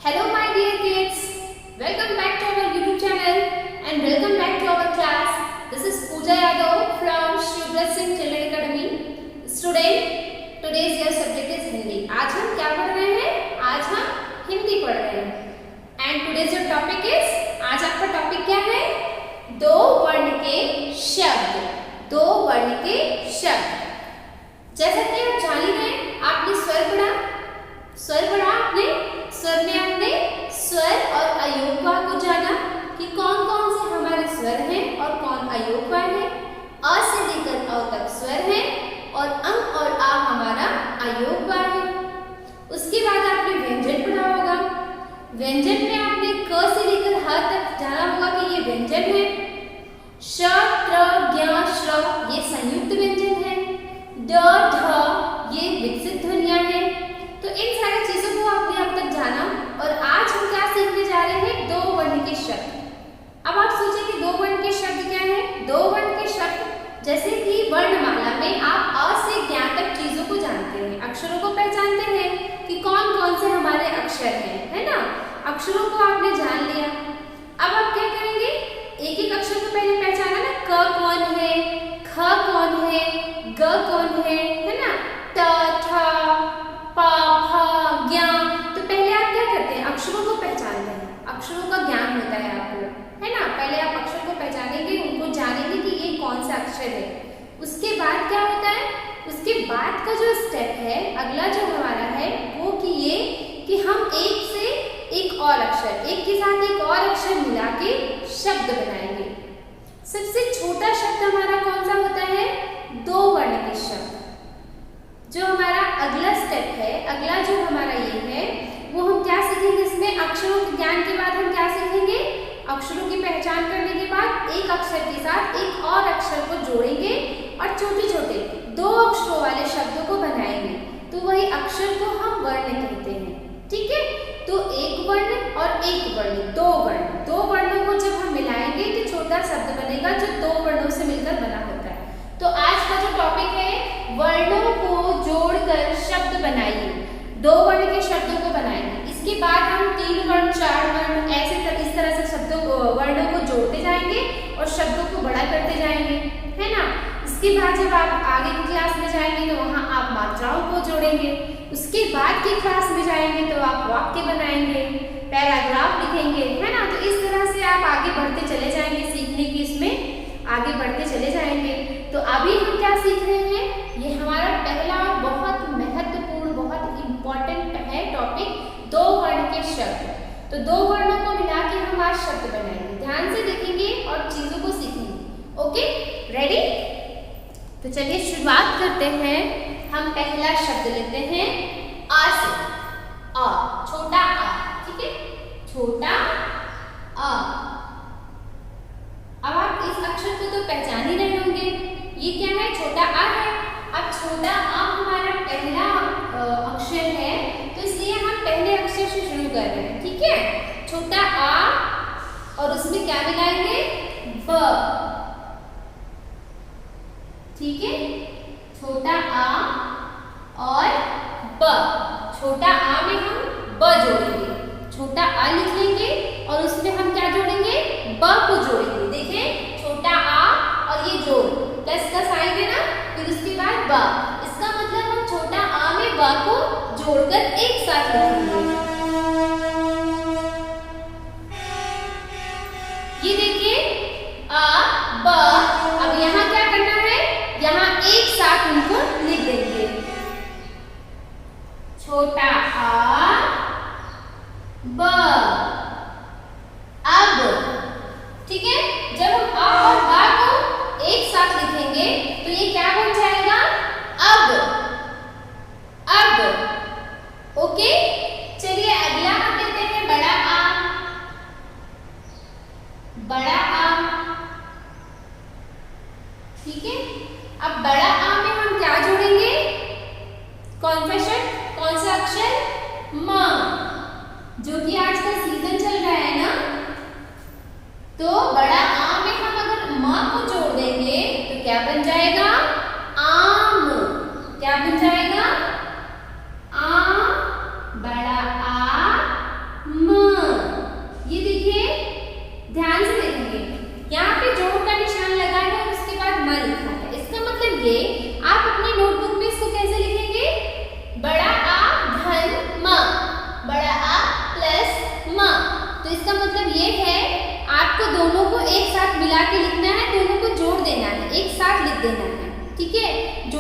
Hello my dear kids, welcome back to our YouTube channel and welcome back to our class. This is Pooja Yadav from Shubhra Singh Children Academy. Student, today's your subject is Hindi. आज हम क्या पढ़ रहे हैं? आज हम हिंदी पढ़ रहे हैं. And today's your topic is, आज आपका टॉपिक क्या है? दो वर्ण के शब्द. दो वर्ण के शब्द. जैसा कि आप जान ही रहे हैं, आपने स्वर पढ़ा. स्वर पढ़ा आपने. स्वर में आपने स्वर और अयोगवा को जाना कि कौन कौन से हमारे स्वर हैं और कौन अयोगवा है. अ से लेकर अ तक स्वर है और अंग और आ हमारा अयोगवा है. उसके बाद आपने व्यंजन पढ़ा होगा. व्यंजन में आपने क से लेकर ह तक जाना होगा कि ये व्यंजन है. श, त्र, ज्ञ, श्र ये संयुक्त व्यंजन है. ड, ढ ये विकसित ध्वनियां हैं. तो इन सारी चीजों को आपने अब तक जाना और आज हम क्या सीखने जा रहे हैं? दो वर्ण के शब्द. अब आप सोचें कि दो वर्ण के शब्द क्या है? दो वर्ण के शब्द जैसे कि वर्णमाला में आप अ से ज्ञ तक चीजों को जानते हैं, अक्षरों को पहचानते हैं कि कौन कौन से हमारे अक्षर हैं, है ना. अक्षरों को आपने जान लिया. अब आप क्या करेंगे? एक एक अक्षर को पहले पहचाना ना. क कौन है, ख कौन है, ग कौन है ना. ट, ठ, प, फ, ज्ञ. तो पहले आप क्या करते हैं? अक्षरों को पहचानते हैं. अक्षरों का ज्ञान होता है आपको, है ना. पहले आप अक्षर को पहचानेंगे, उनको जानेंगे कि ये कौन सा अक्षर है. उसके बाद क्या होता है? उसके बाद का जो स्टेप है, अगला जो हमारा है वो कि ये कि हम एक से एक और अक्षर, एक के साथ एक और अक्षर मिला के शब्द बनाएंगे. सबसे छोटा शब्द हमारा कौन सा होता है? दो वर्ण के शब्द. जो हमारा अगला स्टेप है, अगला जो हमारा ये है, वो हम क्या सीखेंगे इसमें? अक्षरों के ज्ञान के बाद हम क्या सीखेंगे? अक्षरों की पहचान करने के बाद एक अक्षर के साथ एक और अक्षर को जोड़ेंगे और छोटे छोटे दो अक्षरों वाले शब्दों को बनाएंगे. तो वही अक्षर को हम वर्ण कहते हैं. ठीक है. तो एक वर्ण और एक वर्ण, दो वर्ण. दो वर्णों को जब हम मिलाएंगे तो छोटा शब्द बनेगा जो दो वर्णों से मिलकर बना होता है. तो आज का जो टॉपिक है, वर्णों को जोड़कर शब्द बनाइए. दो वर्ण के शब्दों को बनाएंगे. इसके बाद हम तीन वर्ण, चार वर्ण ऐसे इस तरह से शब्दों को, वर्णों को जोड़ते जाएंगे और शब्दों को बड़ा करते जाएंगे, है ना. इसके बाद जब आप आगे की क्लास में जाएंगे तो वहाँ आप मात्राओं को जोड़ेंगे. उसके बाद की क्लास में जाएंगे तो आप वाक्य बनाएंगे, पैराग्राफ लिखेंगे, है ना. तो इस तरह से आप आगे बढ़ते चले जाएंगे, सीखने की इसमें आगे बढ़ते चले जाएंगे. तो अभी हम क्या सीख रहे हैं? ये हमारा पहला बहुत महत्वपूर्ण, बहुत इम्पोर्टेंट है टॉपिक, दो वर्ण के शब्द. तो दो वर्णों को मिला के हम आज शब्द बनाएंगे. ध्यान से देखेंगे और चीजों को सीखेंगे. Okay, ready? तो चलिए शुरुआत करते हैं. हम पहला शब्द लेते हैं आ से. आ, छोटा आ. ठीक है, छोटा आ. अब आप इस अक्षर को तो पहचान ही रहे होंगे. ये क्या है? छोटा आ है. अब छोटा आ हमारा पहला अक्षर है, तो इसलिए हम पहले अक्षर से शुरू कर रहे हैं. ठीक है, छोटा आ और उसमें क्या मिलाएंगे? ब. ठीक है, छोटा आ और ब. छोटा आ में हम ब जोड़ेंगे. छोटा आ लिख लेंगे और उसमें हम क्या जोड़ेंगे? ब को जोड़ेंगे. देखें, छोटा आ और ये जोड़, प्लस का साइन है ना, फिर उसके बाद ब. इसका मतलब हम छोटा आ में ब को जोड़कर एक साथ लिखेंगे. ये देखिए, आ ब. अब यहाँ क्या करना है? यहाँ एक साथ उनको लिख देंगे. छोटा आ ब. अब ठीक है, जब हम आ और बा को एक साथ लिखेंगे तो ये क्या बन जाएगा? अब. अब. ओके,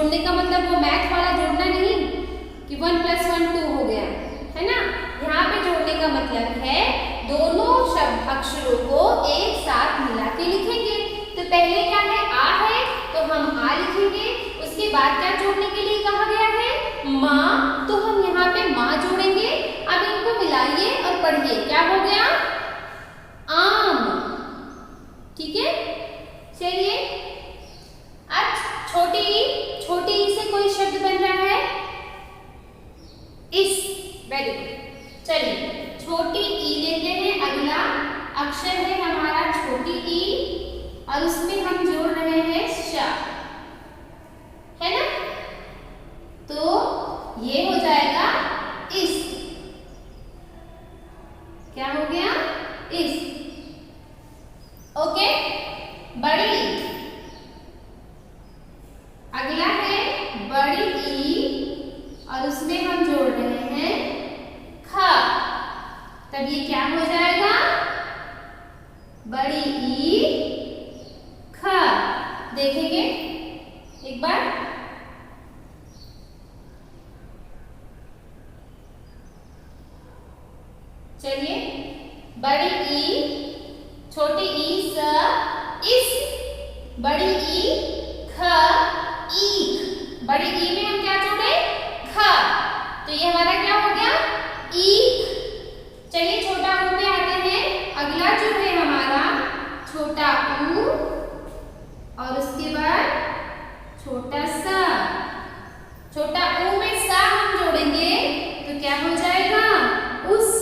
जोड़ने का मतलब वो मैथ वाला जोड़ना नहीं कि 1 + 1 2 हो गया, है ना। यहाँ पे जोड़ने का मतलब है दोनों शब्द अक्षरों को एक साथ मिला के लिखेंगे। तो पहले क्या है, आ है, तो हम आ लिखेंगे। उसके बाद क्या जोड़ने के लिए कहा गया है, माँ, तो हम यहाँ पे माँ जोड़ेंगे। अब इनको मिलाइए और पढ़िए, क्या हो गया, आम। ठीक है, चलिए अब छोटी ई से कोई शब्द बन रहा है, इस। Very good. चलिए छोटी ई लेते हैं, अगला अक्षर है हमारा छोटी ई और उसमें हम जोड़ रहे हैं श, है ना। तो ये हो जाएगा इस। क्या हो गया, इस। ओके, बड़ी, अगला है बड़ी ई और उसमें हम जोड़ रहे हैं ख। तब ये क्या हो जाएगा, बड़ी ई ख। देखेंगे एक बार, चलिए बड़ी ई, छोटी ई स, इस, बड़ी ई ख, ईख। बड़ी ई में हम क्या जोड़े, ख, तो ये हमारा क्या हो गया, ईख। चलिए छोटा ऊ पे आते हैं। अगला जो है हमारा छोटा ऊ और उसके बाद छोटा सा। छोटा ऊ में सा हम जोड़ेंगे तो क्या हो जाएगा, उस।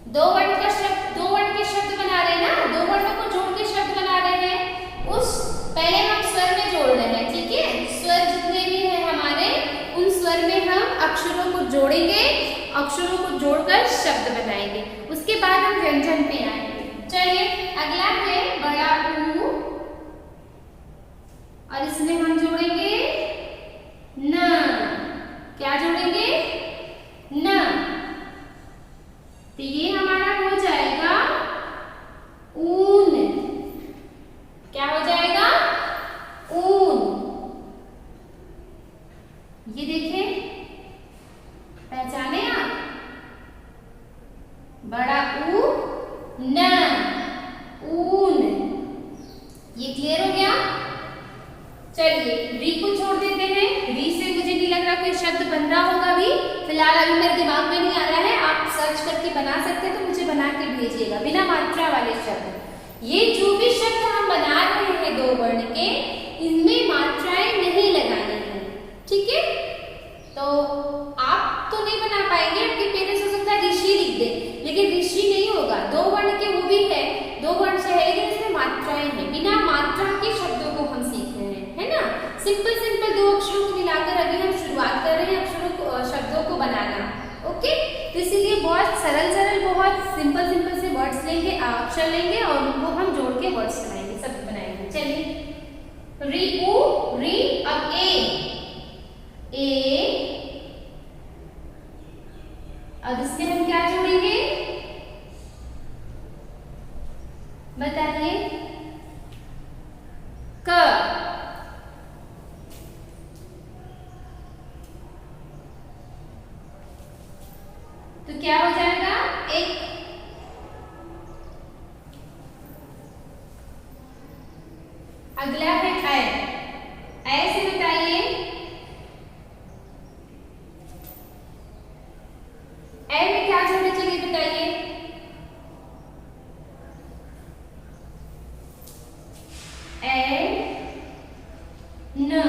दो वर्ण के शब्द बना रहे हैं ना, दो वर्णों को जोड़ के शब्द बना रहे हैं। उस पहले हम स्वर में जोड़ रहे हैं, ठीक है। स्वर जितने भी हैं हमारे, उन स्वर में हम अक्षरों को जोड़ेंगे, अक्षरों को जोड़कर शब्द बनाएंगे। उसके बाद हम व्यंजन पे आएंगे। चलिए अगला है बड़ा ऊ और इसमें हम जोड़ेंगे न। क्या जोड़ेंगे, न। तो ये हमारा हो जाएगा ऊन। क्या हो जाएगा, ऊन। ये देखें, पहचाने आप, बड़ा ऊ न, ऊन। ये क्लियर हो गया। चलिए री को छोड़ देते हैं। री से मुझे नहीं लग रहा कोई शब्द बन रहा होगा अभी, फिलहाल अभी मेरे दिमाग में नहीं आ रहा है। आप सर्च करके बना सकते हैं तो मुझे बना के भेजिएगा, बिना मात्रा वाले शब्द। ये जो भी शब्द हम बना रहे हैं दो वर्ण के, इनमें मात्राएं नहीं लगानी है, ठीक है। तो आप तो नहीं बना पाएंगे, आपके पेरेंट्स हो सकता है ऋषि लिख दे, लेकिन ऋषि नहीं होगा। दो वर्ण के वो भी है, दो वर्ण से है लेकिन इसमें मात्राएं हैं। बिना मात्रा के शब्दों को हम सीख रहे हैं, है ना। सिंपल दो अक्षरों को मिलाकर अभी हम शुरुआत कर रहे हैं अक्षरों को, शब्दों को बनाना। ओके, तो इसीलिए बहुत सरल बहुत सिंपल से वर्ड्स लेंगे, अक्षर लेंगे और उनको हम जोड़ के वर्ड्स बनाएंगे, शब्द बनाएंगे। चलिए री ऊ री, अब ए, अब इसमें हम क्या जोड़ेंगे, बताइए, क। तो क्या हो जाएगा, एक। अगला है ऐ से बताइए, ऐ में क्या जोड़े, चलिए बताइए। ऐ न।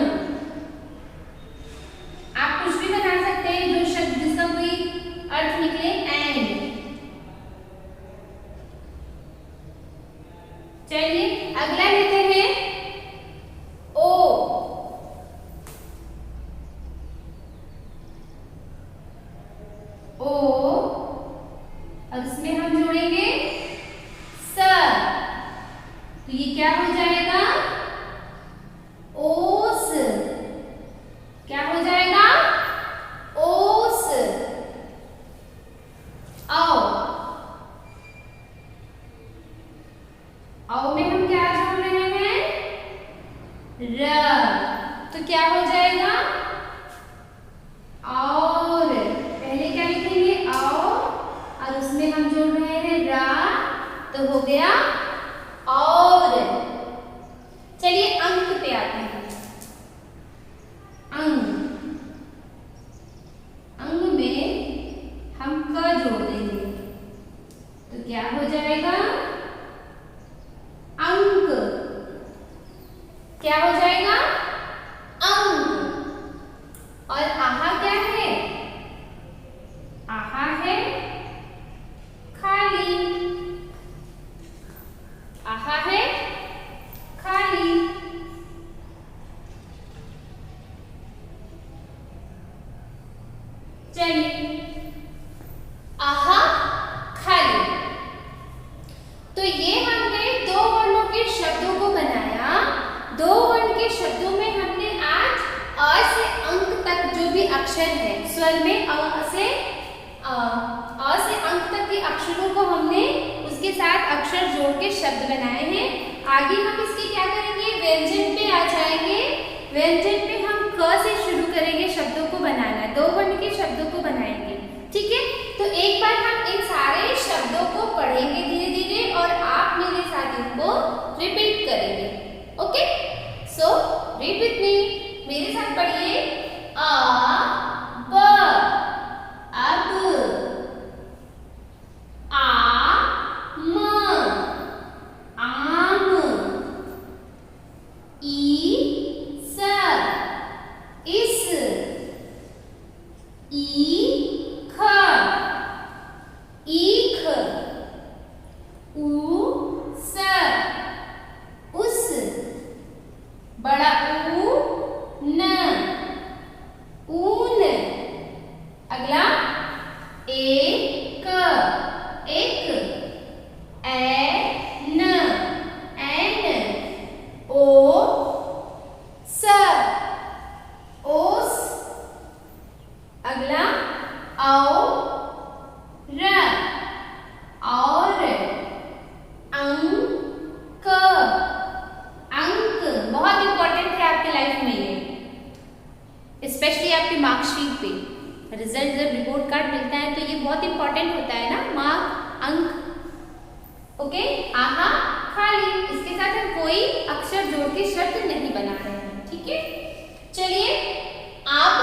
आप कुछ भी बना सकते हैं जो शब्द जिसका कोई अर्थ निकले, एंड। चलिए अगला लेते हैं ओ। और इसमें हम जोड़ेंगे स। तो ये क्या हो जाएगा, ओस। क्या हो जाएगा, ओस। आओ में हम क्या जोड़ रहे हैं, र। क्या हो जाएगा? और पहले क्या लिखेंगे? और उसमें हम जोड़ रहे हैं रा, तो हो गया और। चलिए अंक पे आते हैं। अंग, अंग में हम क जोड़ देंगे तो क्या हो जाएगा? अंक। क्या हो जाएगा? अंक। और आहा क्या है? आहा है खाली। आहा है खाली। चलिए आहा खाली। तो ये हमने दो वर्णों के शब्दों को बनाया। दो वर्ण के शब्दों में हमने आज अ से अंक तक जो भी अक्षर है स्वर में अ से अंक तक के अक्षरों को हमने उसके साथ अक्षर जोड़ के शब्द बनाए हैं। आगे हम इसके क्या करेंगे? व्यंजन पे आ जाएंगे। व्यंजन पे हम क से शुरू करेंगे शब्दों को बनाना, दो वर्ण के शब्दों को बनाएंगे। ठीक है, तो एक बार हम इन सारे शब्दों को पढ़ेंगे धीरे धीरे और आप मेरे साथ इनको रिपीट करेंगे। Okay, so read with me. मेरे साथ पढ़िए। अब, आम, आम, ईस, इस, ईख, ईख, ऊस, उस, बड़ा ऊ, न, ऊन। अगला एक, एक, ऐन, ऐन, ओ, स, ओस। अगला औ, र, और, अंक, अंक। बहुत इंपॉर्टेंट है आपके लाइफ में ये, स्पेशली आपके मार्कशीट पे रिजल्ट जब रिपोर्ट कार्ड मिलता है तो ये बहुत इंपॉर्टेंट होता है ना, मार्क, अंक। ओके, आहा खाली। इसके साथ हम कोई अक्षर जोड़ के शब्द नहीं बना रहे हैं। ठीक है, चलिए आप